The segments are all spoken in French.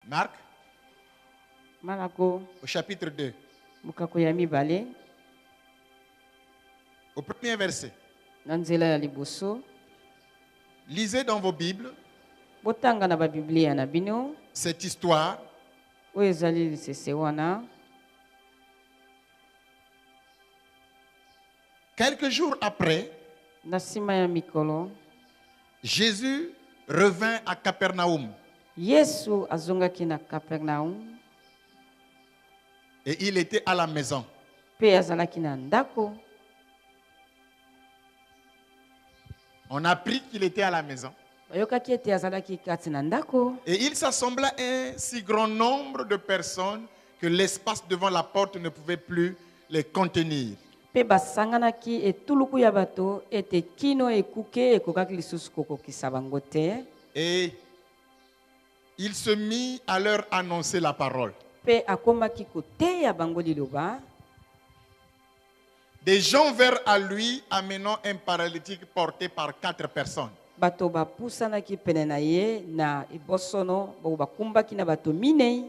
Marc, Marako au chapitre 2, mukako ya mibale au premier verset. na nzela ya liboso. Lisez dans vos Bibles Botanga na babiblia na bino cette histoire oyo ezali lisese wana. Quelques jours après, Na nsima ya mikolo Jésus revint à Capernaum Yesu azongaki na Kapernaum et il était à la maison. mpe azalaki na ndako. On a appris qu'il était à la maison. Bayokaki ete azalaki kati na ndako. Et il s'assembla un si grand nombre de personnes que l'espace devant la porte ne pouvait plus les contenir. Mpe basanganaki etuluku ya bato ete kino ekuke ekokaki lisusu kokokisa bango te. Et il se mit à leur annoncer la parole. Mpe akomaki koteya bango liloba. Des gens vinrent à lui amenant un paralytique porté par 4 personnes. Bato bapusanaki pene na ye na ebosono bao bakumbaki na bato minei.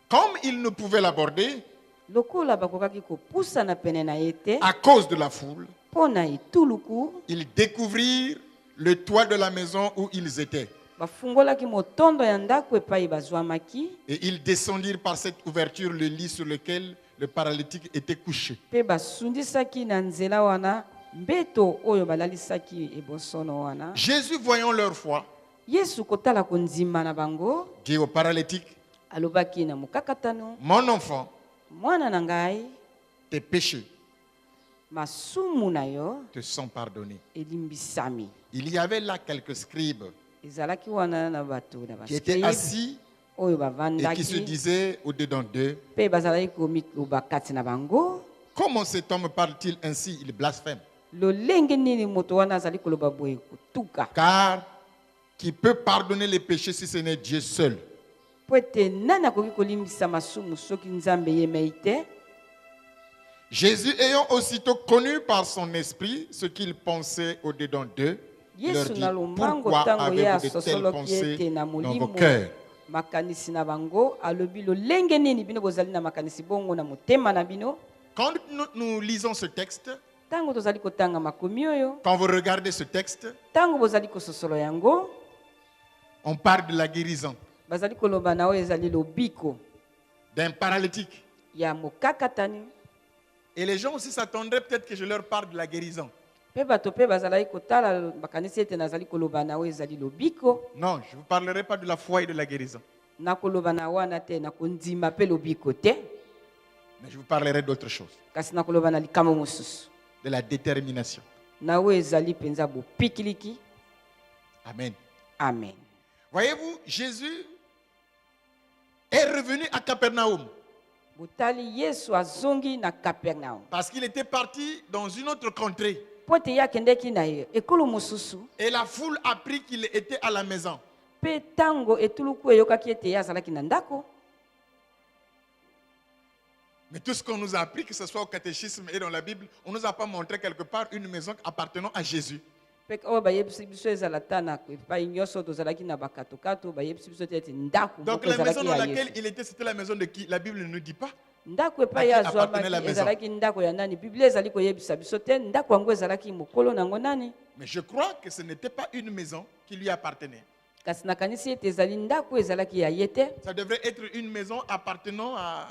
Comme il ne pouvait l'aborder Lokola bakokaki kopusana pene na ye te à cause de la foule, mpo na etuluku, ils découvrirent le toit de la maison où ils étaient. bafungolaki motondo ya ndako epai bazwamaki. Et ils descendirent par cette ouverture le lit sur lequel le paralytique était couché. Mpe basundisaki na nzela wana mbeto oyo balalisaki ebosono wana. Jésus, voyant leur foi, Yesu kotala kondima na bango dit au paralytique, alobaki na mokakatano, mon enfant, mwana na ngai, tes péchés masumu na yo te sont pardonnés. elimbisami. Il y avait là quelques scribes Ezalaki wana na bato na qui étaient bascribe assis oyo et qui se bavandaki disaient au-dedans d'eux, mpe bazalaki komiloba kati na bango, comment cet homme parle-t-il ainsi? Il blasphème. lolenge nini moto wana azali koloba boye kotuka. Car qui peut pardonner les péchés si ce n'est Dieu seul? Po ete nani akoki kolimbisa masumu soki nzambe yemei te? Jésus, ayant aussitôt connu par son esprit ce qu'il pensait au-dedans d'eux, leur Yesu dit, na lombango pourquoi ntango ye avez-vous de telles asosoloki pensées ete na dans vos molimo cœurs? makanisi na bango, alobi lolenge nini bino bozali na makanisi bongo na motema na bino? Quand nous lisons ce texte, Ntango tozali kotanga makomi oyo, quand vous regardez ce texte, ntango bozali kososolo yango, on parle de la guérison bazali koloba na oyo ezali lobiko d'un paralytique. ya mokakatani. Et les gens aussi s'attendraient peut-être que je leur parle de la guérison. Mpe bato mpe bazalaki kotala makanisi ete nazali koloba na oyo ezali lobiko. Non, je ne vous parlerai pas de la foi et de la guérison, Nakoloba na wana te, nakondima mpe lobiko te, mais je vous parlerai d'autre chose, kasi nakoloba na likamo mosusu de la détermination. na oyo ezali mpenza bopikiliki. Amen. Amen. Voyez-vous, Jésus est revenu à Capernaum Botali Yesu azongi na Kapernaum. parce qu'il était parti dans une autre contrée. Po ete ye akendeki na ye ekolo mosusu, Et la foule apprit qu'il était à la maison. mpe ntango etuluku eyokaki ete ye azalaki na ndako. Mais tout ce qu'on nous a appris, que ce soit au catéchisme et dans la Bible, on ne nous a pas montré quelque part une maison appartenant à Jésus. Mpe oyo bayebisi biso ezala ta na epai nyonso tozalaki na bakatokato bayebisi biso te ete ndako Donc moko la maison ezalaki dans ya laquelle Yesu. il était, c'était la maison de qui? La Bible ne nous dit pas. Ndako epai À ye qui appartenait la azwamaki maison? ezalaki ndako ya nani? Biblia ezali koyebisa biso te ndako yango ezalaki mokolo nango nani. Mais je crois que ce n'était pas une maison qui lui appartenait. Kasi nakanisi ete ezali ndako ezalaki ya ye te. Ça devrait être une maison appartenant à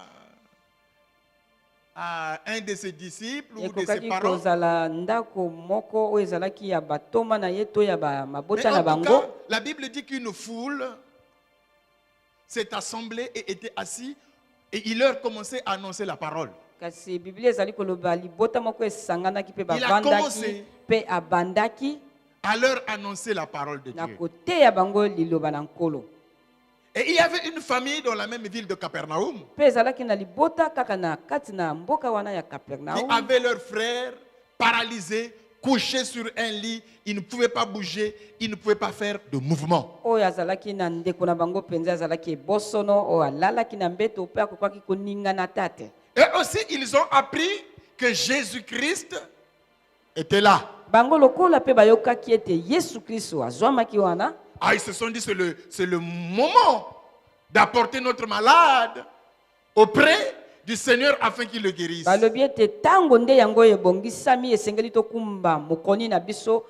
un de ses disciples ou de ses Ekokaki parents. kozala ndako moko oyo ezalaki ya batoma na ye to ya Mais mabota na en tout bango. cas, la Bible dit qu'une foule s'est assemblée et était assise et il leur commençait à annoncer la parole. Kasi Biblia ezali koloba libota moko esanganaki mpe Il a bavandaki commencé mpe abandaki à leur annoncer la parole de na Dieu. koteya bango liloba na nkolo. Et il y avait une famille dans la même ville de Capernaum Mpe ezalaki na libota kaka na kati na mboka wana ya qui Kapernaum. avait leur frère paralysé, couché sur un lit. Il ne pouvait pas bouger, il ne pouvait pas faire de mouvement. Oyo azalaki na ndeko na bango mpenza azalaki ebosono oyo alalaki na mbeto mpe akokaki koningana ta te. Et aussi, ils ont appris que Jésus-Christ était là. Bango lokola mpe bayokaki ete Yesu Kristo azwamaki wana. Ah, ils se sont dit, c'est le moment d'apporter notre malade auprès du Seigneur afin qu'il le guérisse. balobi ete ntango nde yango ebongisami esengeli tokumba mokoni na biso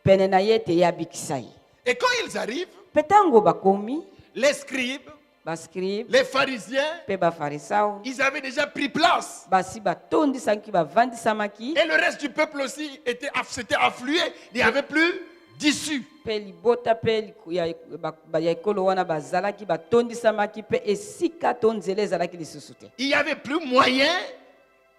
pene na ye ete ye abikisa ye. Et quand ils arrivent, mpe ntango bakomi les scribes, bascribe les pharisiens, mpe bafarisao ils avaient déjà pris place. basi batondisaki bavandisamaki Et le reste du peuple aussi s'était afflué. Il n'y avait plus d'issue. mpe libota mpe ya ekolo wana bazalaki batondisamaki mpe esika to nzela ezalaki lisusu te. Il n'y avait plus moyen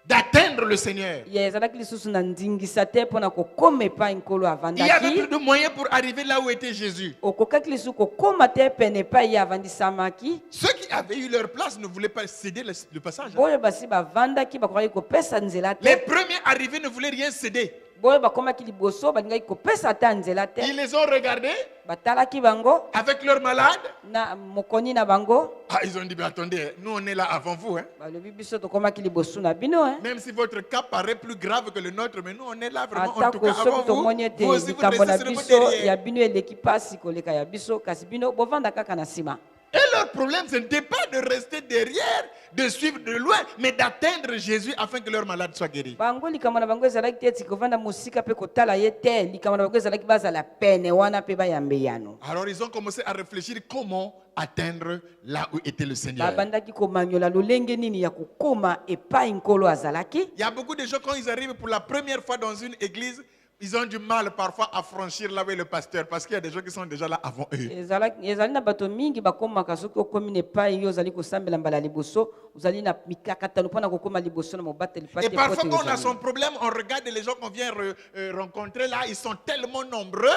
d'atteindre le Seigneur. ye ezalaki lisusu na ndingisa te mpo na kokoma epai nkolo Il n'y avait plus avandaki. de moyen pour arriver là où était Jésus. okokaki lisusu kokoma te pene epai ye avandisamaki. Ceux qui avaient eu leur place ne voulaient pas céder le passage. boyo basi bavandaki bakokaki kopesa nzela Les te. premiers arrivés ne voulaient rien céder. boyo bakomaki liboso balingaki kopesa ata nzela te. Ils les ont regardés batalaki bango avec leurs malades. na mokoni na bango Ah, ils ont dit, mais attendez, nous on est là avant vous. Hein. balobi biso tokomaki liboso na bino Même si votre cas paraît plus grave que le nôtre, mais nous on est là vraiment en tout atako cas soki avant vous. tomoni ete Vous aussi vous likambo na restez sur le biso derrière. ya bino eleki pasi koleka ya biso kasi bino bovanda kaka na nsima. Et leur problème, ce n'était pas de rester derrière, de suivre de loin, mais d'atteindre Jésus afin que leur malade soit guéri. bango likambo na bango ezalaki te eti kovanda mosika mpe kotala ye te. likambo na bango ezalaki bazala pene wana mpe bayambe yano. Alors ils ont commencé à réfléchir comment atteindre là où était le Seigneur. babandaki komanyola lolenge nini ya kokoma epai nkolo azalaki. Il y a beaucoup de gens, quand ils arrivent pour la première fois dans une église, ils ont du mal parfois à franchir là où est le pasteur, parce qu'il y a des gens qui sont déjà là avant eux. ezali na bato mingi bakomaka soki okomi na epai yo ozali kosambela mbala liboso ozali na mikakatano mpo na kokoma liboso na mobateli Et parfois quand on a son problème, on regarde les gens qu'on vient rencontrer là, ils sont tellement nombreux.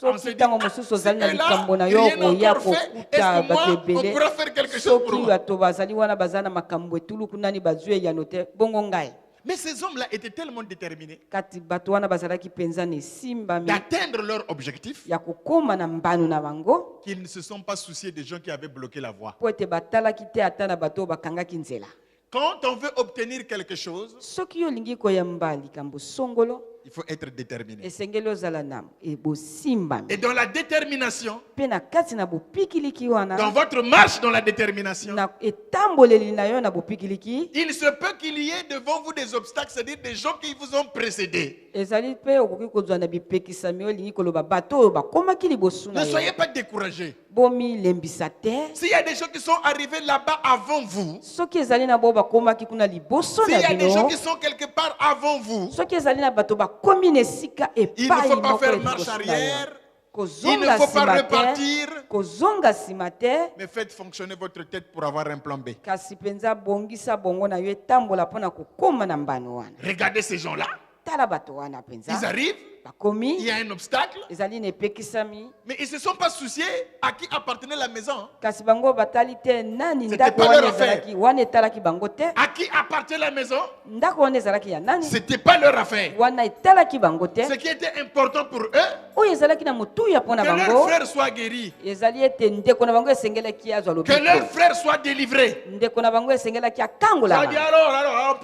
On se soki dit, ntango ah, mosusu c'est ozali na eux là, likambo na yo rien n'a koya encore fait. Est-ce kokuta que bato moi, on ebele pourra faire quelque chose pour soki moi? bato bazali wana baza na makambo etuluku nani bazwi eyano te bongo ngai. Mais ces hommes-là étaient tellement déterminés kati bato wana bazalaki mpenza na esimbami d'atteindre leur objectif ya kokoma na mbano na bango qu'ils ne se sont pas souciés des gens qui avaient bloqué la voie. mpo ete batalaki te ata na bato oyo bakangaki nzela. Quand on veut obtenir quelque chose, soki olingi koyamba likambo songolo il faut être déterminé. esengeli ozala na bosimbami Et dans la détermination, mpe na kati na bopikiliki dans wana votre marche dans la détermination, na etamboleli na yo na bopikiliki il se peut qu'il y ait devant vous des obstacles, c'est-à-dire des gens qui vous ont précédé. ezali mpe okoki kozwa na bipekisami oyo elingi koloba bato oyo bakomaki liboso na Ne soyez yo pas découragés. bomilembisa te. S'il y a des gens qui sont arrivés là-bas avant vous, soki ezali na bo bakomaki kuna liboso s'il y na a des gens bino qui sont quelque part avant vous, soki ezali na bato bakomi na esika il ne epai faut pas moko faire ya marche liboso na yo arrière, il ne kozonga faut pas nsima te repartir, kozonga nsima te mais faites fonctionner votre tête pour avoir un plan B. kasi mpenza bongisa bongo na yo etambola mpo na kokóma na mbano wana. Regardez ces gens-là, tala bato wana ils mpenza arrivent, il bakomi y a un obstacle, ezali na epekisami mais ils ne se sont pas souciés à qui appartenait la maison, kasi bango batali te nani C'était ndako pas wana leur affaire. ezalaki wana etalaki bango te. à qui appartenait la maison, ndako wana ezalaki ya nani c'était pas leur affaire. wana etalaki bango te. Ce qui était important pour eux, oyo ezalaki na motuya mpo na que leur bango frère soit guéri, ezali ete ndeko na bango esengelaki azwa que leur lobiko. frère soit délivré. ndeko na bango esengelaki Ça dit akangolama. alors,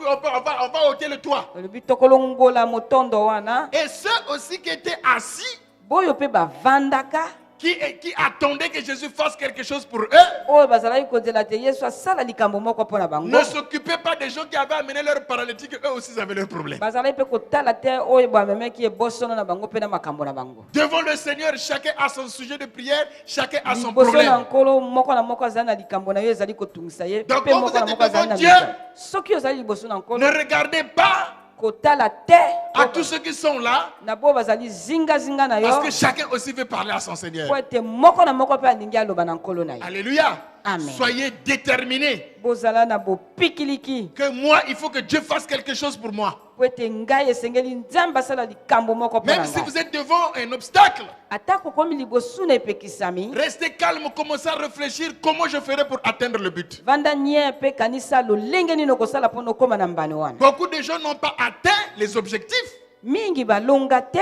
on va ôter le toit. olobi tokolongola motondo wana Et ceux aussi qui étaient assis, boyo mpe bavandaka qui attendaient que Jésus fasse quelque chose pour eux, oyo bazalaki kozela te yesu asala likambo moko mpo na bango ne s'occupaient pas des gens qui avaient amené leurs paralytiques, eux aussi ils avaient leurs problèmes. bazalaki mpe kotala te oyo bamemeki ebosono na bango mpe na makambo na bango. Devant le Seigneur, chacun a son sujet de prière, chacun a son liboso na problème. nkolo moko na moko azali na likambo na yo ezali kotungisa ye Donc, mpe quand moko vous na êtes moko azali na devant Dieu, misala. soki ozali liboso na Ne nkolo regardez pas kotala te à tous ceux qui sont là, na bo bazali zingazinga na yo parce que chacun aussi veut parler à son Seigneur. po ete moko na moko mpe alingi aloba na nkolo na ye. Alléluia. Amen. Soyez déterminés bozala na bopikiliki que moi, il faut que Dieu fasse quelque chose pour moi. po ete ngai esengeli nzambe asala likambo moko mpo na Même si ngai. vous êtes devant un obstacle, atako komi liboso na epekisami restez calme, commencez à réfléchir comment je ferai pour atteindre le but. vanda nie mpe kanisa lolenge nini okosala mpo na okóma na mbano wana. Beaucoup de gens n'ont pas atteint les objectifs, mingi balonga te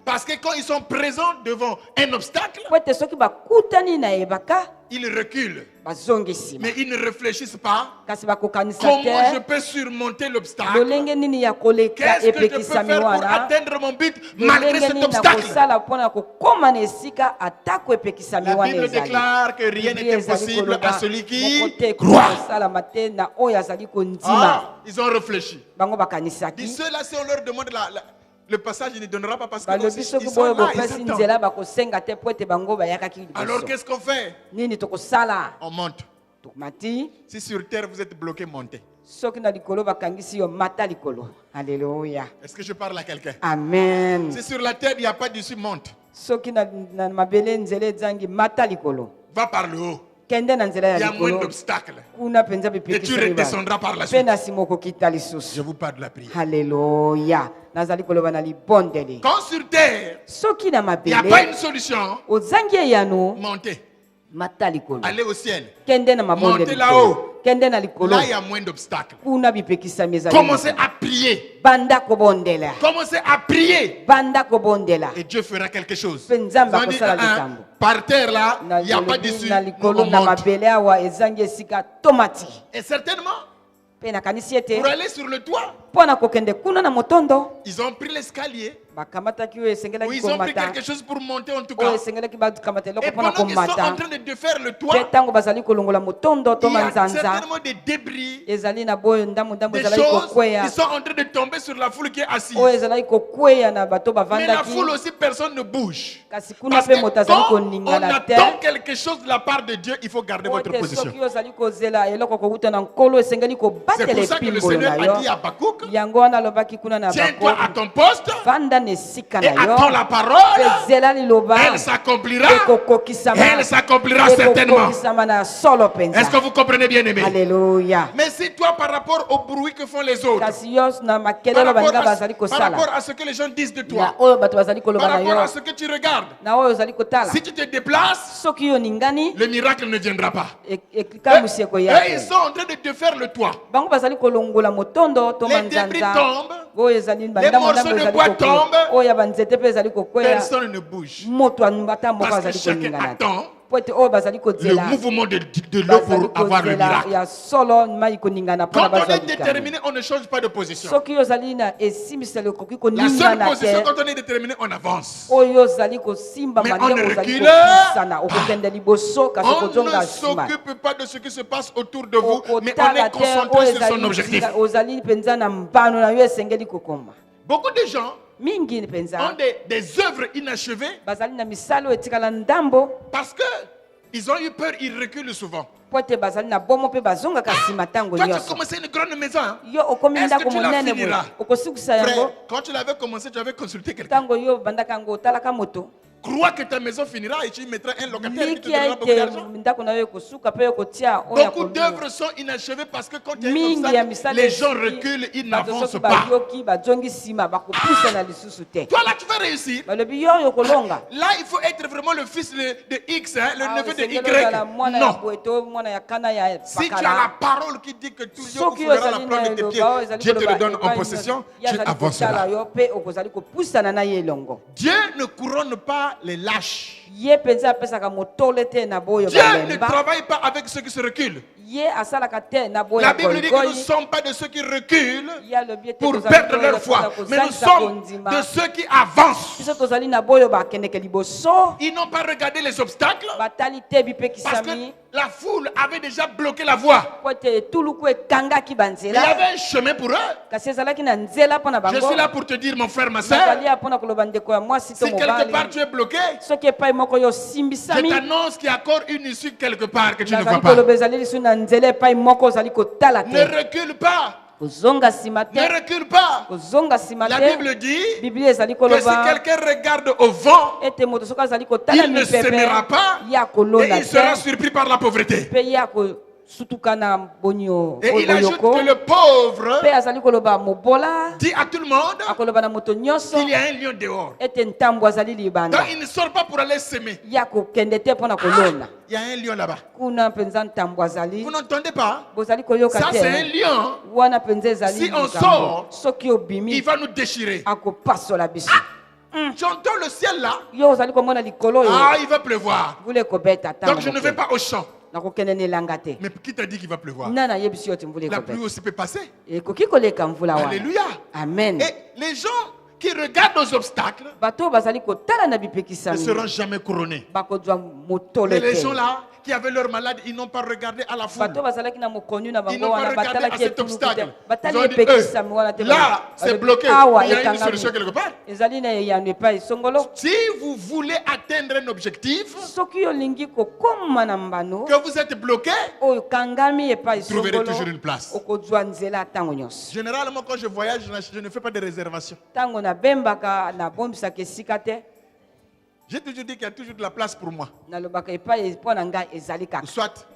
Parce que quand ils sont présents devant un obstacle, po ete soki bakutani na ebaka ils reculent. bazongi nsima Mais ils ne réfléchissent pas. kasi bakokanisa Comment je te peux surmonter l'obstacle? lolenge nini ya koleka Qu'est-ce que je peux epekisami faire pour wana atteindre mon but malgré lolenge cet nini obstacle? nakosala mpona kokóma na esika atako epekisami La wana Bible ezali déclare que rien Biblia n'est ezali impossible koloba, à celui qui moko te croit. kosalama te na oyo azali kondima Ah, ils ont réfléchi. bango Dis bakanisaki ceux-là, si on leur demande le passage, il ne donnera pas parce balobi qu'ils soki sont boyo là, ils bopesi attendent. nzela bakosenga te po ete bango bayakaki Alors liboso qu'est-ce qu'on fait? nini tokosala On monte. tokomati Si sur terre vous êtes bloqué, montez. soki na likolo bakangisi yo mata likolo alleluya Est-ce que je parle à quelqu'un? amen Si sur la terre il n'y a pas d'issue, monte. soki na mabele nzela ezangi mata likolo Va par le haut. kende na nzela Il y ya a moins likolo d'obstacles. kuna mpenza Et tu bipekisami redescendras par la mpe suite. na nsima okokita Je lisusu vous parle de la prière. halleluya nazali koloba na libondeli Quand sur terre, soki na il n'y a pas une mabele solution, ozangi eyano montez. mata likolo Allez au ciel. kende na mabonde Montez likolo là-haut. kende na likolo Là, il y a moins d'obstacles. kuna bipekisami ezali Commencez à prier. banda kobondela Commencez à prier. banda kobondela Et Dieu fera quelque chose. Mpe Nzambe Ils ont dit, akosala ah, likambo. par terre là, na il n'y a pas lolobi d'issue. na Nous, likolo on na monte. mabele awa ezangi esika tomati Et certainement, mpe nakanisi ete pour aller sur le toit, mpo na kokende kuna na motondo ils ont pris l'escalier. bakamataki oyo Ou esengelaki ils ont pris komata quelque chose pour monter en tout oyo cas. esengelaki bakamata eloko Et mpo na pendant qu'ils sont en komata train de défaire le mpe toit, ntango bazali kolongola motondo to il y a manzanza certainement des débris, ezali na boyo ndambo des ezalaki choses kokweya qui sont en train de tomber sur la foule qui est assise. oyo ezalaki kokweya na bato Mais la bavandaki foule aussi, personne ne bouge. kasi kuna Parce mpe que moto azali quand on koningana te attend quelque chose de la part de Dieu, il faut garder po votre ete position. soki ozali kozela eloko kokuta na nkolo esengeli C'est kobatela pour ça que le epimbolo Seigneur na a dit yo à Habakkuk, yango wana alobaki kuna na tiens-toi à bako ton poste vanda na esika et na yo attends la mpe parole. zela liloba Elle s'accomplira. ekokokisama Elle s'accomplira certainement. ekokokisama na solo Est-ce que mpenza vous comprenez bien, aimé? alleluya Mais si toi, par rapport au bruit que font les autres, kasi yo na par makelelo rapport, baninga à, bazali par kosala rapport à ce que les gens disent de na toi, oyo bato bazali koloba par na rapport à yo ce que tu regardes, na oyo ozali kotala si tu te déplaces, soki yo ningani le miracle ne viendra pas. ekamusi Et ekoya ils te sont en train de défaire le toit. bango bazali kolongola motondo to Les débris manzanza tombent, oyo ezali morceaux bandambo de ezali bois kokweya tombent. oyo ya banzete mpe ezali kokweya personne ne bouge. moto ata moko Parce que azali chacun koningana te attend po ete oyo bazali le kozela mouvement de l'eau bazali pour avoir le kozela miracle. ya solo mai koningana mpona Quand on bazwa est likambo déterminé, on ne change pas de position. soki ozali na esimbiselo ekoki La seule koningana position, te quand on est déterminé, on avance. oyo ozali kosimba Mais on ndenge ne ozali recule kokisana okokende liboso kasi On okozonga ne nsima s'occupe pas de ce qui se passe autour de vous, mais on okotala est te concentré oyo sur son ezali objectif. tika- ozali mpenza na mbano na yo esengeli kokoma Beaucoup de gens mingi ont mpenza des œuvres inachevées bazali na misala oyo etikala ndambo parce que ils ont eu peur, ils reculent souvent. po ete bazali na bomo mpe bazongaka nsima ntango Toi, tu as nyonso commencé une grande maison. Hein? yo okomi Est-ce ndako que tu la monene boye finiras? okosikisa yango Frère, quand tu l'avais commencé, tu avais consulté quelqu'un. ntango yo bandaka yango otalaka moto Crois que ta maison finira et tu y mettras un locataire qui te likia donnera beaucoup ete d'argent. ndako na yo ekosuka mpe okotia oyo ya Beaucoup kolia. d'œuvres sont inachevées parce que quand il y a un mingi ya obstacle, misala les gens esili, reculent, ils bato n'avancent soki pas. bayoki bazongi nsima bakopusa na lisusu te Toi là, tu vas réussir. balobi yo oyo kolonga Là, il faut être vraiment le fils de X, hein, le neveu de esengeli ozala Y. mwana ya Non. boye to mwana ya kana ya Si tu as pakala la parole qui dit que tout Dieu soki foulera la ozali plante na de tes pieds, eloba oyo ezali Dieu te koloba le donne en epai possession, nyonso, tu ye azali avanceras. kotala yo mpe okozali kopusana na ye elongo Dieu ne couronne pas les lâches. ye mpenza apesaka motole te na boyo Dieu ne balemba travaille pas avec ceux qui se reculent. ye asalaka te na boyo La ya Bible dit que nous ne goyigoyi sommes pas de ceux qui reculent ye alobi ete pour tozali perdre boyo leur foi, mpona mais nous kozangisa sommes kondima de ceux qui avancent. biso tozali na boyo bakendeke liboso Ils n'ont pas regardé les obstacles batali te parce que bipekisami la foule avait déjà bloqué la voie. po ete etuluku ekangaki Mais il y banzela avait un chemin pour eux. kasi ezalaki na nzela mpo na Je bango suis là pour te dire, mon frère, ma soeur, nazali ya mpona koloba ndeko ya mwasi to si quelque part mobali tu es bloqué, soki epai moko yo je osimbisami t'annonce qu'il y a encore une issue quelque part que tu ne vois nazali pas. koloba ezali lisu na nzela epai moko ozali kotala Ne te recule pas. kozonga nsima Ne te recule pas. kozonga nsima La te Bible dit biblia ezali que si koloba quelqu'un regarde au vent, ete moto soki azali kotala il ne mipepe s'aimera pas ye et akolonda il sera te surpris par la pauvreté. mpe ye akosutuka na bonio Et il ajoute boyoko que le pauvre mpe azali koloba mobola dit à tout le monde akoloba na moto nyonso qu'il y a un lion dehors. ete ntambo azali libanda Donc il ne sort pas pour aller s'aimer. ye akokende te mpo na kolona Il y a un lion là-bas. kuna mpenza ntambo azali Vous n'entendez pas? bozali koyoka Ça, c'est un te lion. wana mpenza ezali Si on likambo sort, soki Il obimi va nous déchirer. akopasola biso J'entends le ciel là. yo ozali komona likolo Ah, il va pleuvoir. mvula ekobeta Donc je ne vais pas au champ. nakokende na elanga te Mais qui t'a dit qu'il va pleuvoir? nani ayebisi yo ti mvula La pluie ekobeta aussi peut passer. ekoki koleka mvula wana Alléluia. amen Et les gens qui regardent aux obstacles bato oyo bazali kotala na ne bipekisami seront jamais couronnés. bakozwa motolo Mais les te gens là qui avaient leur malade, ils n'ont pas regardé à la foule. bato oyo bazalaki na mokonu na Ils bango n'ont pas wana regardé à batalaki cet etuluku te obstacle. Ils batali ont dit, epekisami wana te là, c'est balobi, bloqué. awa Il y a une ekangami. solution quelque part. ezali na eyano epai songolo Si vous voulez atteindre un objectif, soki olingi kokoma na mbano que vous êtes bloqué, oyo okangami epai trouverez songolo toujours une place. okozwa nzela ntango nyonso Généralement, quand je voyage, je ne fais pas de réservation. ntango nabembaka nabombisaka esika te J'ai toujours dit qu'il y a toujours de la place pour moi. nalobaka epai mpo na ngai ezali kaka Soit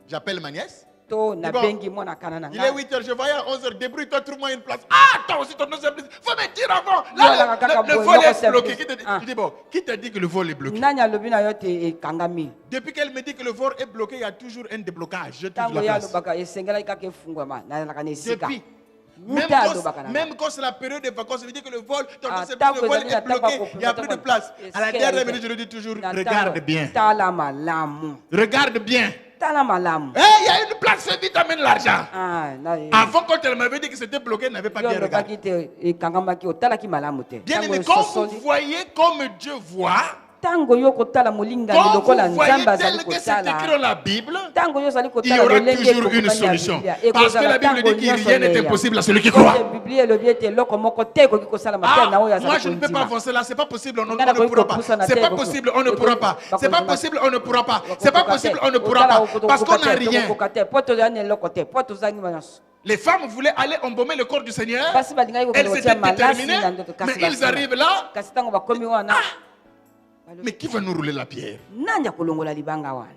j'appelle ma nièce. to nabengi mwana kana na Il est ngai 8h, je voyage à 11h. Débrouille-toi, trouve-moi une place. Ah, toi aussi, ton nom c'est plus. Faut me dire avant. Là, le vol est bloqué. Qui te dit, je dis, bon, qui t'a dit que le vol est bloqué? nani alobi na yo te ekangami Depuis qu'elle me dit que le vol est bloqué, il y a toujours un déblocage. Je trouve ntango la ye place. alobaka esengelaki kaka efungwama nazalaka na esika Depuis. muta alobaka na ngai Même quand c'est la période de vacances, ça veut dire que le vol, Ah, le tango vol ezali na est bloqué, tango il n'y a plus de place. À la Esika dernière ya minute, je lui dis toujours, na regarde ntango, bien. tala malamu Regarde bien. tala malamu Eh, il y a une place, fais vite, amène l'argent. Ah, na- Avant, quand elle m'avait dit que c'était bloqué, elle n'avait pas yo bien regardé. olobaki te ekangamaki otalaki malamu te Bien Ntango aimé, quand vous ososoli, voyez comme Dieu voit, ntango yo kotala molingami quand lokola vous voyez nzambe azali tel que c'est écrit kotala dans la Bible, ntango yo ozali il y kotala aura lolenge toujours une ekomami na solution. Biblia, Parce que ekozala la Bible ntango dit que nyonso rien n'est leya. impossible à celui qui croit. Kote Biblia elobi ete eloko moko te ekoki kosalama te Ah, na oyo moi azali je ne peux pas kondima avancer là, c'est pas possible, on ne Ngana pourra pas. koyi C'est pas kopusana te, possible, on ne pourra pas. C'est pas bakondima. possible, on ne pourra pas. C'est pas possible, on ne pourra Otala pas. Parce qu'on n'a rien. tokokoka te po tozali na eloko te po tozangi nyonso Les femmes voulaient aller embaumer le corps du Seigneur. basi balingaki kokende Elles kotia étaient malasi déterminées, na ndoto mais kasi ils basila. arrivent là. kasi ntango bakomi wana Mais qui va nous rouler la pierre? nani akolongola libanga wana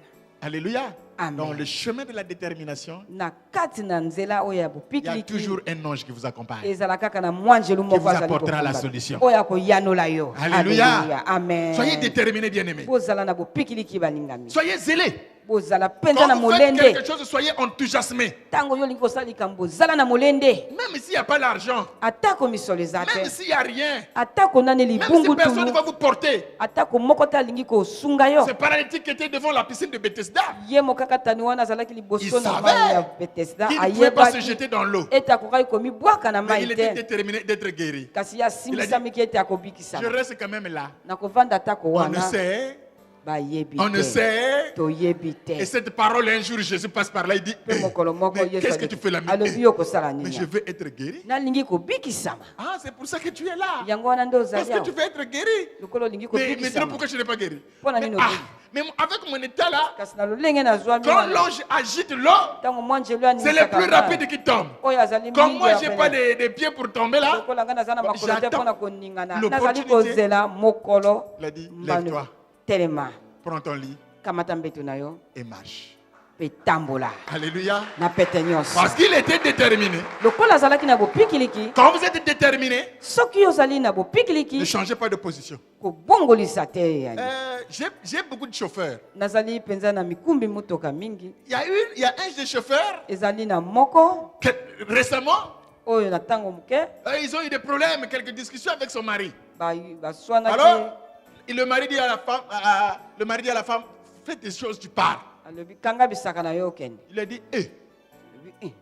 Alléluia. Amen. Dans le chemin de la détermination, na kati na nzela oyo ya il y a bopikiliki toujours un ange qui vous accompagne. ezala kaka na mwanjelu vous moko azali apportera la kokomba. solution. oyo akoyanola yo Alléluia. amen Soyez déterminés, bien-aimés. bozala na bopikiliki balingami Soyez zélés. bozala mpenza na Quand vous faites molende quelque chose, soyez enthousiasmés. ntango yo olingi kosala likambo ozala na molende Même s'il n'y a pas l'argent, atako misolo eza même te s'il n'y a rien, atako nani même si libungu personne ne tulu va vous porter. atako moko te alingi kosunga yo Ce paralytique qui était devant la piscine de Bethesda, ye mokaka tani wana azalaki il liboso na mai ya savait betesda qu'il ne pouvait pas se ayebaki jeter dans l'eau. ete akokaki komibwaka na Mais mai il était te déterminé d'être guéri. kasi ye asimbisamiki ete Je akobikisama reste quand même là. nakovanda atako On ne wana sait, bayebi on ne te sait. toyebi Et te cette parole, un jour, Jésus passe par là, il dit, mpe mokolo moko mais yesu qu'est-ce que tu fais là? alobi yo kosala Mais nini je veux être guéri. nalingi kobikisama Ah, c'est pour ça que tu es là. yango wana nde Parce ozali que tu awa veux être guéri. lokolo olingi Mais maintenant, kobikisama pourquoi je n'ai pas guéri? Mpona Mais, nini ah, olingi? mais avec mon état là, kasi na lolenge nazwami quand wana l'ange agite l'eau, ntango mwanjelu c'est le plus rapide qui tombe. oyo azali Comme moi, mingi je ya n'ai pas pene. de pieds pour tomber là, lokola ngai naza na makolo te j'attends mpona koningana l'opportunité. nazali kozela mokolo il a dit, mbanu lève-toi, telema prends ton lit kamata mbeto na yo et marche. mpe tambola Alléluia. na pete nyonso Parce qu'il était déterminé. lokola azalaki na bopikiliki Quand vous êtes déterminé, soki ozali na ne bopikiliki changez pas de position. kobongolisa te yani J'ai beaucoup de chauffeurs. nazali mpenza na mikumbi motoka mingi Il y a un des chauffeurs ezali na moko que, récemment, oyo na ntango moke ils ont eu des problèmes, quelques discussions avec son mari. baswanaki Alors, le mari dit à la femme, fais des choses, tu pars. alobi kanga bisaka na yo okende Il a dit, hé, alobi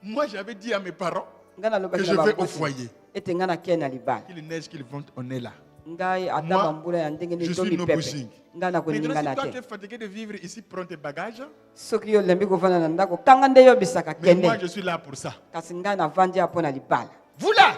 moi j'avais dit à mes parents ngai que nalobaki je na vais au babosi foyer. ete ngai nakei na libala Qu'il neige, qu'il vente, on est là. ngai ata Moi, bambula ya ndenge je nini to suis mipepe Nobusing. ngai Maintenant, nakoningana si toi tu te es fatigué de vivre ici, prends tes bagages. soki yo olembi kovanda na ndako kanga nde yo bisaka Mais moi, kende je suis là pour ça. kasi ngai navandi ya mpo na libala Vous là,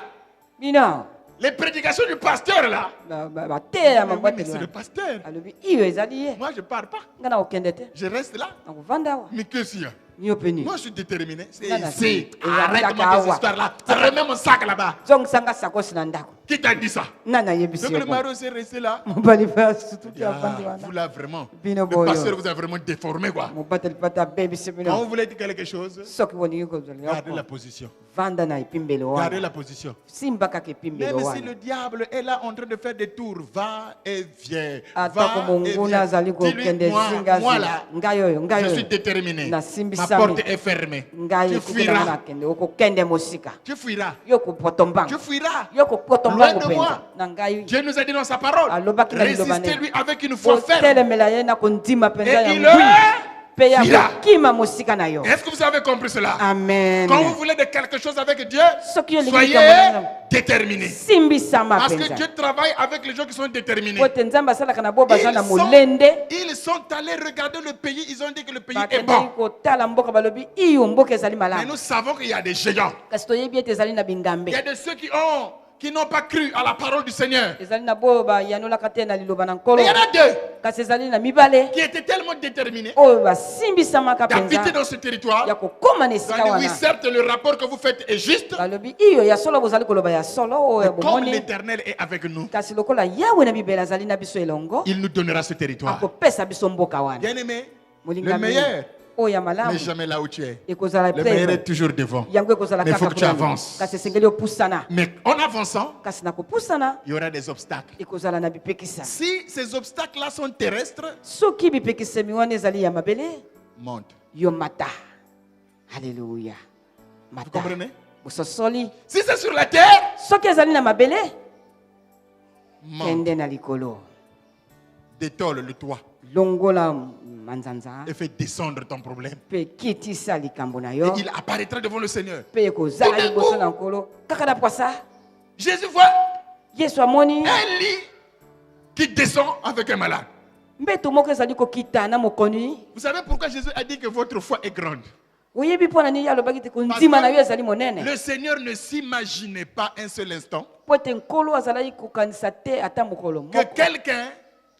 bino les prédications du pasteur là. bateya ya Mais oui, mais mabwateli c'est le wana pasteur. alobi iyo ezali ye Moi, je ne pars pas. ngai nakokende te Je reste là. nakovanda awa Mais que si? niyo mpe nini Moi, je suis déterminé. C'est Non, non, ici. c'est- Arrête-moi tes Awa. histoires là. Ça remet mon sac là-bas. zongisanga sakosi na ndako Qui t'a dit ça? nani ayebisi Donc yo le bongo? mari s'est resté là. mobali mpe asutuki afandi Ah, vous wana là vraiment. Bino Le boyo. pasteur vous a vraiment déformé quoi. mobateli mpe ata abebisi Quand bino vous voulez dire quelque chose, soki boningi kozwela gardez la yoko position. vanda na epimbelo Gardez wana la position. simba kaka epimbelo Même si wana le diable est là en train de faire des tours, va et viens. atako Va et monguna viens. azali kokende Dis-lui, moi zingazinga là, ngai oyo ngai je suis oyo déterminé. Nasimbi Ma sami. porte est fermée. ngai Tu ekokenda fuiras. nakende okokende mosika Tu fuiras. yo kopoto Tu mbanga fuiras. yo kopoto Loin Loin de mpenza moi. na ngai Dieu nous a dit dans sa parole, alobaki na liloba ne résistez-lui avec une foi ferme. botelemela ye na kondima mpenza Et ya il ngwi mpe ya fuira. kokima mosika na yo. Est-ce que vous avez compris cela? Amen. Quand vous voulez de quelque chose avec Dieu, Soki olingi soyez likambo na- déterminés. simbisama Parce que mpenza Dieu travaille avec les gens qui sont déterminés. po ete nzambe asalaka na bo baza Ils na sont, molende ils sont allés regarder le pays, ils ont dit que le pays est bakendaki bon. kotala mboka balobi iyo mboka ezali Mais malamu nous savons qu'il y a des géants. kasi toyebi ete ezali na Il bingambe y a de ceux qui n'ont pas cru à la parole du Seigneur. ezali na boyo bayanolaka te na liloba na Mais nkolo il y en a deux kasi ezali na mibale qui étaient tellement déterminés oyo basimbisamaka d'habiter mpenza dans ce territoire. ya kokóma na Ils esika ont dit, oui, wana certes, le rapport que vous faites est juste. balobi iyo ya solo bozali koloba ya solo oyo ya Comme bomoni l'Éternel est avec nous, kasi lokola yawe na bibele azali na biso elongo il nous donnera ce territoire. akopesa biso mboka wana Bien-aimé, le molingami meilleur oyo ya n'est malamu jamais là où tu es. ekozala Le meilleur près est toujours devant. yango ekozala Mais il faut kaka que tu kuna. avances. kasi esengeli opusana Mais en avançant, kasi na kopusana il y aura des obstacles. ekozala na bipekisa Si ces obstacles-là sont terrestres, soki bipekisemi wana ezali ya mabele monte. yo mata halleluya Vous mata comprenez? mososoli Si c'est sur la terre, soki ezali na mabele monte. kende na likolo Détole le toit longola manzanza et fais descendre ton problème. mpe kitisa likambo na Et yo il apparaîtra devant le Seigneur. mpe ekozala Tout d'un liboso coup. na nkolo kaka na pwasa Jésus voit yesu amoni un lit qui descend avec un malade. mbeto moko ezali kokita na mokoni Vous savez pourquoi Jésus a dit que votre foi est grande? oyebi mpo na nini alobaki te kondima na yo ezali monene Le Seigneur ne s'imaginait pas un seul instant po ete nkolo azalaki kokanisa te ata mokolo que moko quelqu'un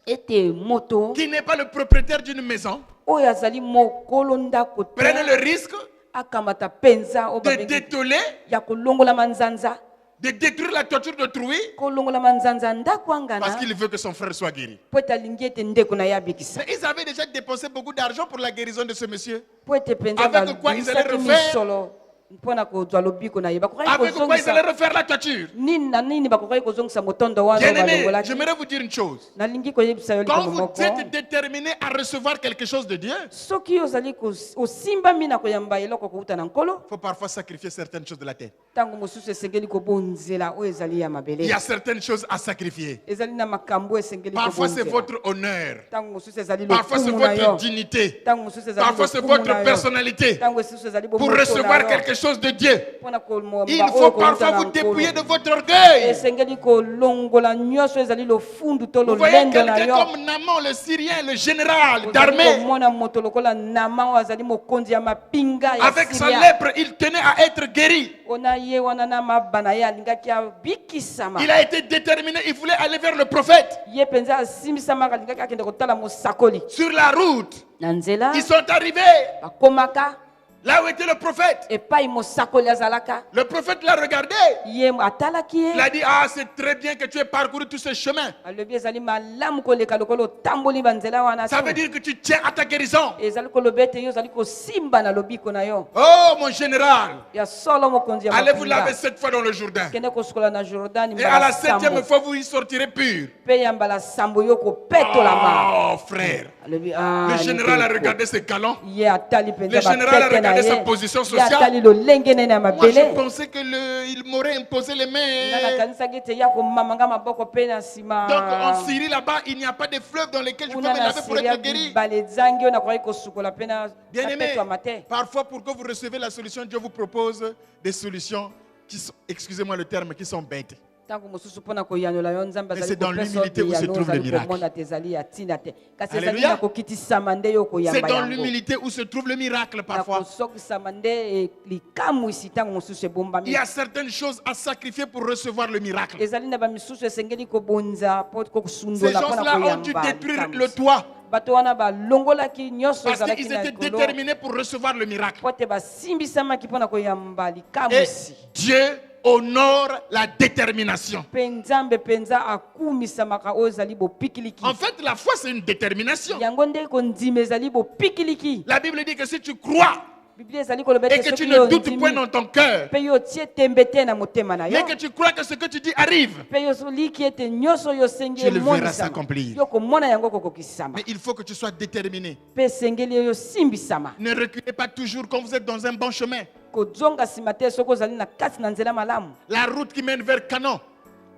ete moto qui n'est pas le propriétaire d'une maison oyo azali mokolo ndako prenne te le risque akamata mpenza oyo de babengi détoler, ya kolongola manzanza de détruire la toiture d'autrui kolongola manzanza ya ndako parce angana qu'il veut que son frère soit guéri. po ete alingi ete ndeko na ye abikisa Mais ils avaient déjà dépensé beaucoup d'argent pour la guérison de ce monsieur. po ete mpenza Avec quoi ils allaient babisaki refaire? misolo mpo na kozwa lobiko na ye bakokaki Avec quoi ils allaient kozongisa refaire la toiture? nini na nini bakokaki kozongisa motondo wana oyo Bien-aimé, balongolaki j'aimerais vous dire une chose. nalingi koyebisa yo Quand likambo vous moko êtes déterminé à recevoir quelque chose de Dieu, soki ozali osimbami na koyamba eloko kouta na nkolo il faut parfois sacrifier certaines choses de la terre. ntango mosusu esengeli kobonzela oyo ezali ya Il y mabele a certaines choses à sacrifier. ezali na makambo esengeli Parfois c'est kobonzela votre honneur. ntango mosusu ezali Parfois c'est lokumu na votre yo dignité. ntango mosusu ezali Parfois c'est lokumu votre na yo personnalité. ntango mosusu ezali Pour bomoto recevoir na yo quelque chose de Dieu, mpona komomba il oyo faut kouta parfois na vous dépouiller de nkolo votre orgueil. esengeli kolongola nyonso ezali lofundu to Vous voyez lolendo na quelqu'un yo comme Naman, le Syrien, le général ozali d'armée, komona moto lokola nama oyo azali mokonzi ya mapinga ya avec sa Syria. lèpre, il tenait à être guéri. ona ye wana na maba na ye alingaki abikisama Il a été déterminé, il voulait aller vers le prophète. ye mpenza asimbisamaka alingaki akende kotala mosakoli Sur la route, na nzela ils sont arrivés bakomaka là où était le prophète. epai mosakoli azalaka Le prophète l'a regardé. ye atalaki Il ye a dit, ah, c'est très bien que tu aies parcouru tous ces chemins. alobi ezali malamu koleka lokola otamboli banzela wana Ça veut dire que tu tiens à ta guérison. ezali koloba ete yo ozali kosimba na lobiko na yo Oh, mon général, ya solo mokonzi ya allez vous laver mapinga 7 fois dans le Jourdain. kende kosukola na jordani Et à la mbala sambo 7e fois, vous y sortirez pur. mpe ya mbala sambo yo kopetolama Oh, frère. alobi Le général a regardé ses galons. ye atali mpenza Le général a bapete na regardé sa ye position ye sociale. atali lolenge nene ya Moi, je mabele pensais qu'il m'aurait imposé les nga mains. nakanisaki ete ya komamanga maboko mpe na nsima Donc, en Syrie, là-bas, il n'y a pas de fleuve dans lesquels je peux me kuna na laver pour siria être guéri. bibale ezangi oyo nakoki kosukola mpe na Bien-aimé, napetwama te parfois, pour que vous recevez la solution, Dieu vous propose des solutions qui sont, excusez-moi le terme, qui sont bêtes. ntango mosusu mpona koyanola yo nzambe Mais azali c'est dans kopesa l'humilité où se yano trouve le ozali miracle. komona te ezali ya ntina te kasi ezali Alléluia. na kokitisama nde yo C'est koyamba dans yango l'humilité où se trouve le miracle na parfois. kosokisama nde likamwisi ntango mosusu Il ebombami y a certaines choses à sacrifier pour recevoir le miracle. ezali na bamisusu esengeli kobonza mpo Ces kosundola mpona gens-là ont dû koyamba détruire le likamwisi. toit bato wana balongolaki nyonso parce ezalaki qu'ils na étaient likolo déterminés pour recevoir le miracle. po ete basimbisamaki mpona koyamba Et likamwisi Dieu honore la détermination. mpe nzambe mpenza akumisamaka oyo ezali bopikiliki En fait, la foi, c'est une détermination. yango nde kondima ezali bopikiliki La Bible dit que si tu crois biblia ezali koloba et ete que tu soki ne yo doutes point ondimi dans ton cœur, mpe yo tie tembe te na motema na yo mais que tu crois que ce que tu dis arrive, mpe yo soliki ete nyonso oyo osengi tu le verras emonisama s'accomplir. yo komona yango kokokisama Mais il faut que tu sois déterminé. mpe esengeli oyo osimbisama Ne reculez pas toujours quand vous êtes dans un bon chemin. kozonga nsima te soki ozali na kati na nzela malamu La route qui mène vers Canaan,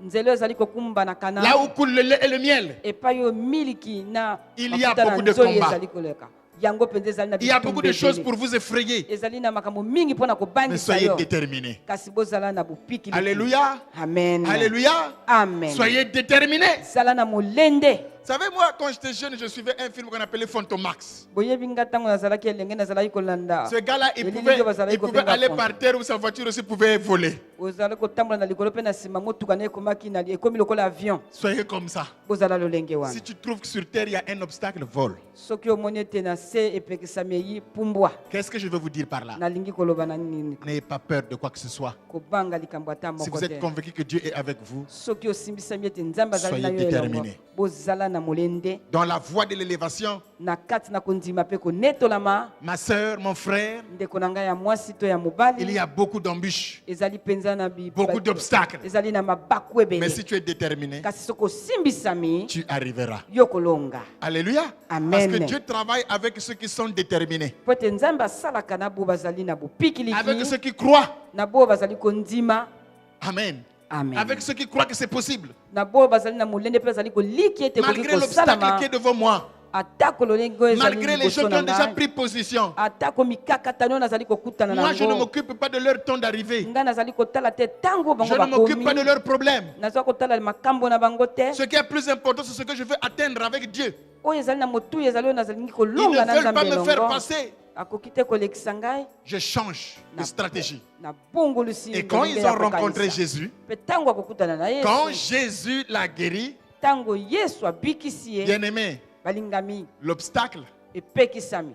nzela ezali kokumba na kana là où coule le lait et le miel, epai oyo miliki na il y a mafuta na beaucoup de nzoyi combats. ezali koleka yango mpenza ezali na Il y a beaucoup de choses bitumba pour vous effrayer. ezali na makambo mingi mpo na Mais kobangisa soyez yo déterminés. kasi bozala na bopikili Alléluia. amen Alléluia. amen Soyez déterminés. zala na molende. Vous savez, moi, quand j'étais jeune, je suivais un film qu'on appelait Fantomax. boyebi nga ntango nazalaki elenge nazalaki kolanda Ce gars-là, il elili pouvait, oyo bazalaki il pouvait kobenga aller Fanto. par terre ou sa voiture aussi pouvait voler. ozala kotambola na likolo mpe na nsima motuka na ekomaki na ekomi lokola avion Soyez comme ça. bozala lolenge wana Si tu trouves que sur terre, il y a un obstacle, vole. soki omoni ete na se epekisami eyi pumbwa Qu'est-ce que je veux vous dire par là? nalingi koloba na nini N'ayez pas peur de quoi que ce soit. kobanga likambo ata Si moko vous êtes te convaincu que Dieu est avec vous, soki osimbisami ete nzambe azali na Soyez yo elongo déterminés. bozala na molende dans la voie de l'élévation, na kati na kondima mpe konetolama ma soeur, mon frère, ndeko na ngai ya mwasi to ya mobali il y a beaucoup d'embûches, ezali mpenza na beaucoup d'obstacles. ezali na mabaku Mais ebele si tu es déterminé, kasi soki osimbisami tu arriveras. yo kolonga Alléluia. Amen. Parce que Dieu travaille avec ceux qui sont déterminés, po ete nzambe asalaka na bo bazali na avec bopikiliki ceux qui croient. na bo bazali kondima Amen. amen Avec ceux qui croient que c'est possible. na bo bazali na molende mpe bazali koliki ete koki Malgré l'obstacle kosalama qui est devant moi, atako lolenge oyo ezali malgré les liboso gens qui na ont déjà ngai pris position, atako mikakatano nazali kokutana na moi je ne yango m'occupe pas de leur temps d'arrivée. ngai nazali kotala te ntango Je bango ne m'occupe pas de bakomi leurs problèmes. nazwa kotala makambo na bango te Ce qui est plus important, c'est ce que je veux atteindre avec Dieu. oyo ezali na motuya ezali oyo nazalingi Ils kolonga ne na veulent nzambe pas me faire elongo passer. akoki te kolekisa ngai Je change de stratégie. na bongolusi Et quand ils ont rencontré Jésus, mpe ntango akokutana na quand yesu Jésus l'a guéri, ntango yesu abikisi ye bien aimé, balingami l'obstacle epekisami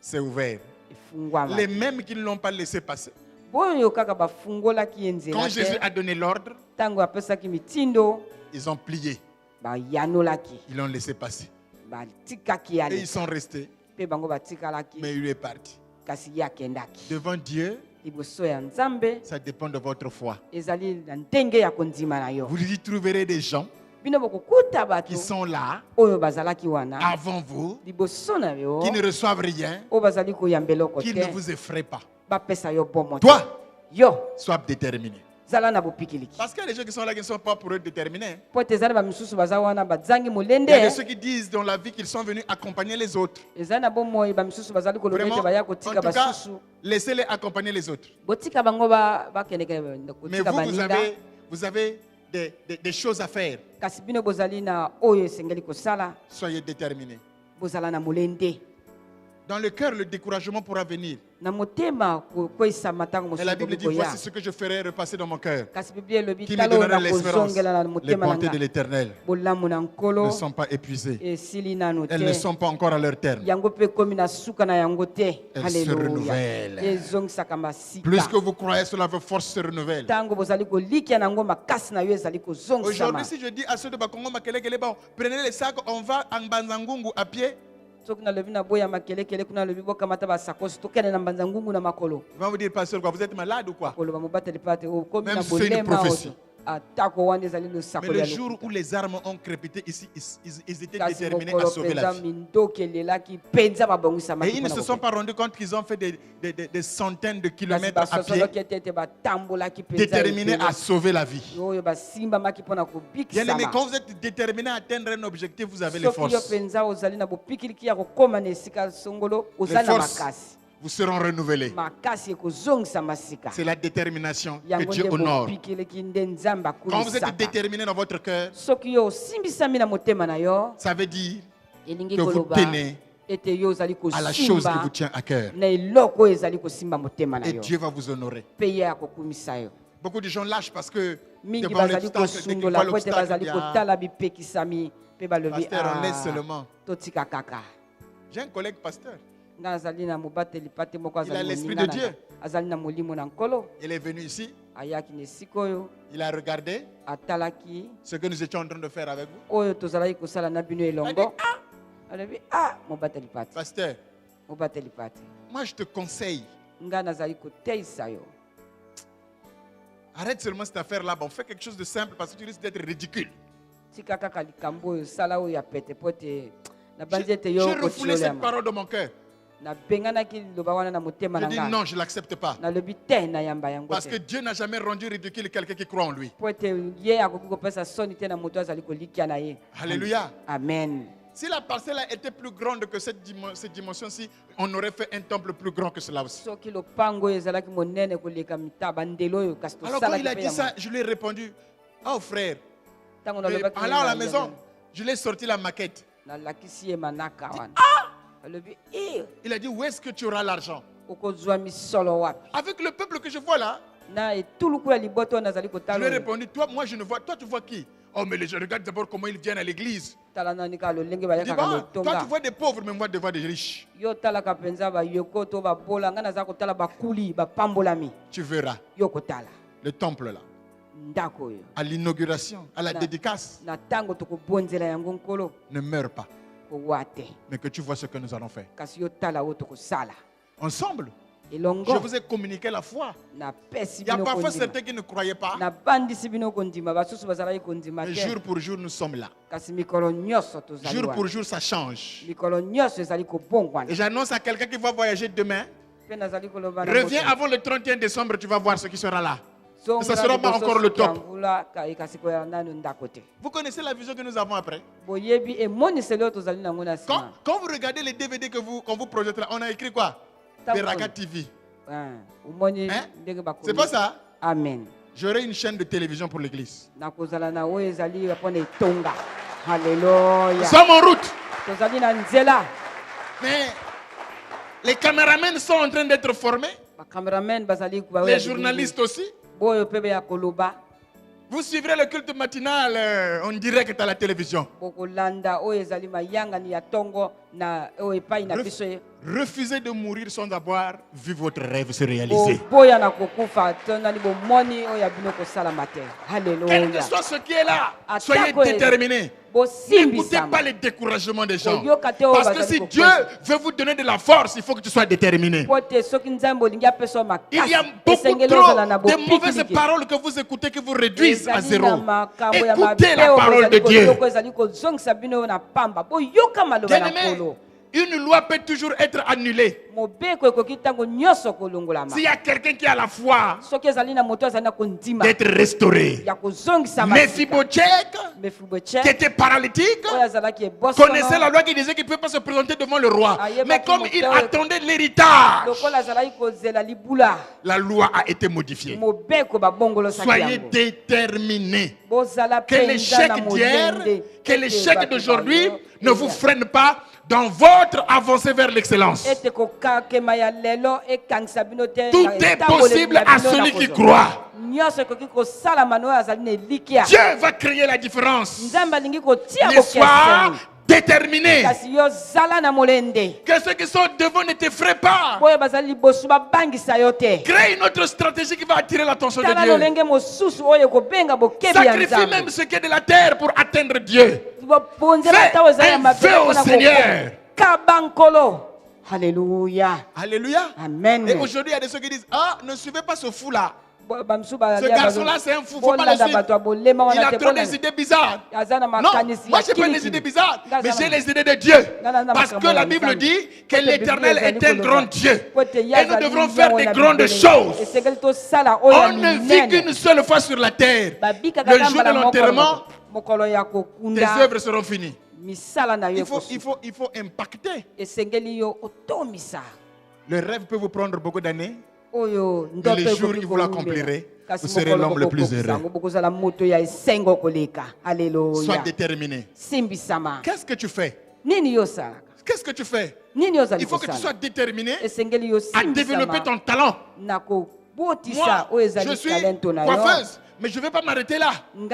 s'est ouvert. efungwama Les mêmes qui ne l'ont pas laissé passer. boyo kaka bafungolaki ye nzela Quand Jésus te a donné l'ordre, ntango apesaki mitindo ils ont plié. bayanolaki Ils l'ont laissé passer. batikaki Et yale ils sont restés. mpe bango batikalaki Mais il est parti. kasi ye akendaki Devant Dieu, liboso ya nzambe ça dépend de votre foi. ezali na ndenge ya kondima na yo Vous y trouverez des gens bino bokokuta bato qui sont là oyo bazalaki wana avant vous, liboso na yo qui ne reçoivent rien, oyo bazali koyamba eloko qui ne te vous effraient pas. bapesa yo bomo te. Toi, yo sois déterminé. zala na bopikiliki Parce qu'il y a des gens qui sont là qui ne sont pas pour eux déterminés. po ete ezali bamisusu baza wana bazangi Il molende y a ceux qui disent dans la vie qu'ils sont venus accompagner les autres. ezali na bomoi bamisusu bazali koloba Vraiment, ete baya en kotika tout cas, basusu laissez-les accompagner les autres. botika bango bakendeke Mais kotika vous, baninga vous avez des choses à faire. kasi bino bozali na oyo esengeli kosala Soyez déterminés. bozala na molende Dans le cœur, le découragement pourra venir. na motema kokweyisama ntango Et la mosusu Bible dit, kokoya voici ce que je ferai repasser dans mon cœur. kasi biblia elobi Qui me tala oyo donnera l'espérance. nakozongela na Les motema na bontés de nga l'Éternel bolamu na nkolo ne sont pas épuisées. esili nano Elles ne te sont pas encore à leur terme. yango mpe ekomi na suka na yango te Elles se haleluya renouvellent. ezongisaka Plus masika que vous croyez, cela vos forces se renouvellent. ntango bozali kolikia na yango makasi na yo ezali kozongisama Aujourd'hui, si je dis à ceux de Bakongo, Makelekele, bon, prenez les sacs, on va en Banzangungu à pied, soki nalobi na boya makelekele kuna nalobi bokamata basakosi tokende na mbanza ngungu na makolo ils vont vous dire, pasteur, quoi, vous êtes malade ou quoi? koloba mobateli pate okomi Même na si c'est une bolema prophétie. oto atako wana ezali Mais losakoli le ya jour lokuta où les armes ont crépité ici, ils étaient kasi déterminés à mokolo sauver la mpenza vie. mindoki elelaki mpenza Et babongisamaki ils ne se sont pas rendus compte qu'ils ont fait des centaines de kasi kilomètres à pied, basosolaki ete ete batambolaki mpenza déterminés à sauver la vie. oyo basimbamaki mpona Bien aimé, kobikisama quand vous êtes déterminé à atteindre un objectif, vous avez les soki yo forces. mpenza ozali na bopikiliki ya kokóma na esika songolo Les ozali na forces makasi vous seront renouvelées. makasi ekozongisa masika C'est la détermination que yango Dieu nde honore. bopikiliki nde nzambe Quand vous êtes akulisaka déterminé dans votre cœur, soki yo osimbisami na motema na yo ça veut dire elingi que vous koloba tenez ete yo ozali à la chose qui vous kosimba tient à cœur. na eloko oyo ezali kosimba motema na Et yo Dieu va vous honorer. mpe ye akokumisa yo Beaucoup de gens lâchent parce que mingi devant bazali l'obstacle, dès qu'ils kosundola voient po ete l'obstacle, bazali bien, kotala bipekisami mpe balobi pasteur, on laisse seulement. totika kaka J'ai un collègue pasteur. nga azali na mobateli pate moko Il a azali l'esprit moninga de na Dieu. nga. azali na molimo na nkolo Il est venu ici, ayaki na esika oyo il a regardé atalaki ce que nous étions en train de faire avec vous. oyo tozalaki kosala na bino elongo alobi mobateli pate Pasteur, mobateli pate moi je te conseille, nga nazali koteisa yo arrête seulement cette affaire-là. Bon, fais quelque chose de simple parce que tu risques d'être ridicule. tika kaka likambo oyo sala oyo ya pete po ete J'ai nabandi ete yo j'ai refoulé cette kotiolama parole de mon cœur. Je dis non, je ne l'accepte pas. Parce que Dieu n'a jamais rendu ridicule quelqu'un qui croit en lui. Alléluia. Amen. Si la parcelle était plus grande que cette dimension-ci, on aurait fait un temple plus grand que cela aussi. Alors quand il a dit ça, je lui ai répondu, oh frère, en allant à la maison, je lui ai sorti la maquette. Il a dit, où est-ce que tu auras l'argent? Avec le peuple que je vois là, je lui ai répondu, toi, moi je ne vois, toi tu vois qui? Oh, mais je regarde d'abord comment ils viennent à l'église. Je dis, bah, toi tu vois des pauvres, mais moi je vois des riches. Tu verras le temple là. À l'inauguration, à la dédicace, ne meurs pas. Mais que tu vois ce que nous allons faire. Ensemble. Je vous ai communiqué la foi. Il y a parfois certains qui ne croyaient pas. Mais jour pour jour, nous sommes là. Jour pour jour, ça change. Et j'annonce à quelqu'un qui va voyager demain. Reviens avant le 31 décembre, tu vas voir ce qui sera là. Et ça sera pas encore le top. Vous connaissez la vision que nous avons après? Quand vous regardez les DVD qu'on vous projette là, on a écrit quoi? Beraka TV. Hein? C'est pas ça? Amen. J'aurai une chaîne de télévision pour l'église. Alléluia. Nous sommes en route. Mais les caméramens sont en train d'être formés. Les journalistes aussi. Vous suivrez le culte matinal en direct à la télévision. Refusez de mourir sans avoir vu votre rêve se réaliser. Quel que soit ce qui est là, soyez déterminés. N'écoutez pas les découragements des gens. Parce que si Dieu veut vous donner de la force, il faut que tu sois déterminé. Il y a beaucoup trop de mauvaises paroles que vous écoutez qui vous réduisent à zéro. Écoutez la parole de Dieu. Bien-aimé, une loi peut toujours être annulée. S'il y a quelqu'un qui a la foi d'être restauré. Mephibosheth, qui était paralytique, connaissait la loi qui disait qu'il ne pouvait pas se présenter devant le roi. Mais comme il attendait l'héritage, la loi a été modifiée. Soyez déterminés. Que l'échec d'hier, que l'échec d'aujourd'hui ne vous freine pas dans votre avancée vers l'excellence. Tout est possible à celui qui croit. Dieu va créer la différence. Mais sois déterminé. Que ceux qui sont devant ne t'effraient pas. Crée une autre stratégie qui va attirer l'attention de Dieu. Sacrifie même ce qui est de la terre pour atteindre Dieu. Fais un vœu au Seigneur. Alléluia. Alléluia. Amen. Et aujourd'hui, il y a des ceux qui disent, ah, ne suivez pas ce fou-là. Ce garçon-là, c'est un fou. Faut pas le suivre. Il a trop des idées bizarres. Non, moi, je n'ai pas des idées bizarres, mais j'ai les idées de Dieu. Parce que la Bible dit que l'Éternel est un grand Dieu. Et nous devrons faire des grandes choses. On ne vit qu'une seule fois sur la terre. Le jour de l'enterrement, tes œuvres seront finies. Il faut impacter. Le rêve peut vous prendre beaucoup d'années. Et le jour où vous l'accomplirez, vous serez l'homme le plus heureux. Sois déterminé. Qu'est-ce que tu fais? Qu'est-ce que tu fais? Il faut que tu sois déterminé à développer ton talent. Moi, je suis coiffeuse, mais je ne vais pas m'arrêter là. Il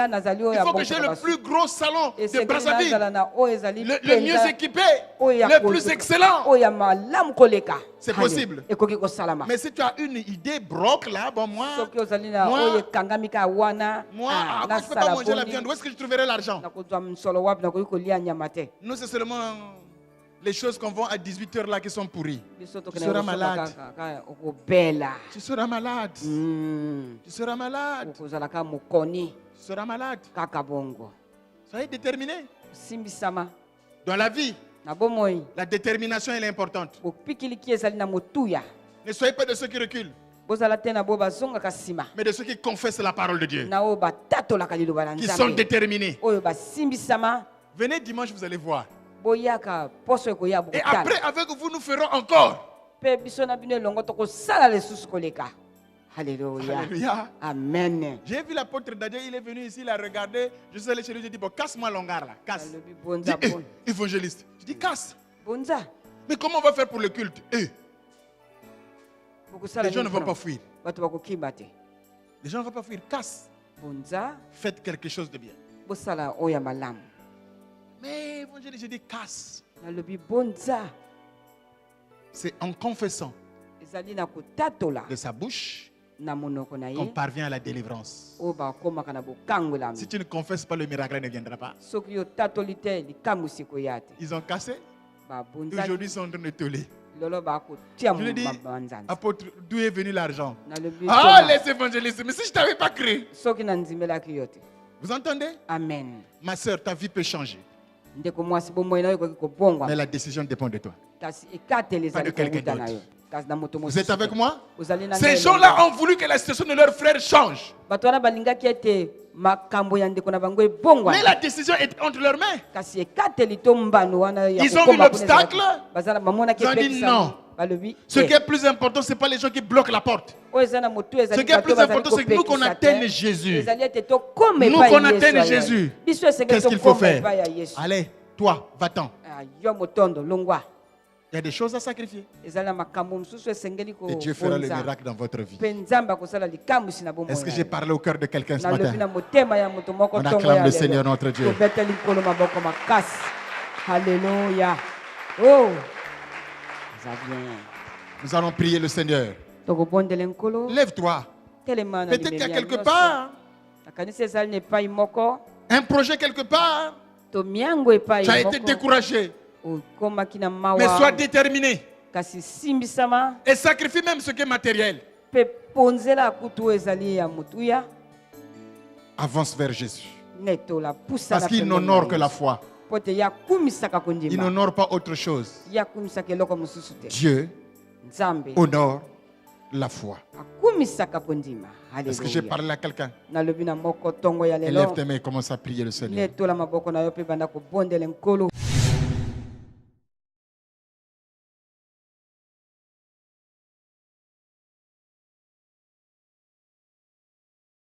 faut que j'ai le plus gros salon de Brazzaville, le mieux équipé, le plus excellent. C'est possible. Mais si tu as une idée broque là, bon, moi, je ne peux pas manger la viande. Où est-ce que je trouverai l'argent? Nous, c'est seulement les choses qu'on vend à 18h là qui sont pourries. Tu seras malade. Tu seras malade. Tu seras malade. Tu seras malade. Soyez déterminés. Dans la vie, La détermination, elle est importante. Ne soyez pas de ceux qui reculent, mais de ceux qui confessent la parole de Dieu, qui sont déterminés. Venez dimanche, vous allez voir. Et après, avec vous, nous ferons encore. Alléluia. Alléluia. Amen. J'ai vu l'apôtre Dadier, il est venu ici, il a regardé. Je suis allé chez lui, j'ai dit, bon, casse-moi l'ongar là, casse. Dit, évangéliste. Je dis, casse. Mais comment on va faire pour le culte? Les gens ne vont pas fuir. Les gens ne vont pas fuir, casse. Faites quelque chose de bien. Mais évangéliste, j'ai dit, casse. C'est en confessant de sa bouche qu'on parvient à la délivrance. Si tu ne confesses pas, le miracle ne viendra pas. Ils ont cassé. Aujourd'hui, ils sont en train de toller. Je lui dis, apôtre, d'où est venu l'argent? Ah, les évangélistes, mais si je ne t'avais pas cru. Vous entendez? Amen. Ma soeur, ta vie peut changer. Mais la décision dépend de toi. Pas de quelqu'un d'autre. Vous êtes avec moi? Ces gens-là ont voulu que la situation de leur frère change. Mais la décision est entre leurs mains. Ils ont vu l'obstacle. Ils ont dit non. Ce qui est plus important, ce n'est pas les gens qui bloquent la porte. Ce qui est plus important, c'est que nous qu'on atteigne Jésus. Nous qu'on atteigne Jésus. Qu'est-ce qu'il faut faire? Allez, toi, va-t'en. Il y a des choses à sacrifier. Et Dieu fera le miracle dans votre vie. Est-ce que j'ai parlé au cœur de quelqu'un ce matin? On acclame le Seigneur notre Dieu. Alléluia. Oh. Nous allons prier le Seigneur. Lève-toi. Peut-être qu'il y a quelque part un projet quelque part. Tu as été découragé. Mais sois déterminé. Et sacrifie même ce qui est matériel. Avance vers Jésus. Parce qu'il n'honore que la foi. Il n'honore pas autre chose. Dieu honore la foi. Est-ce que j'ai parlé à quelqu'un? Élève tes mains et commence à prier le Seigneur.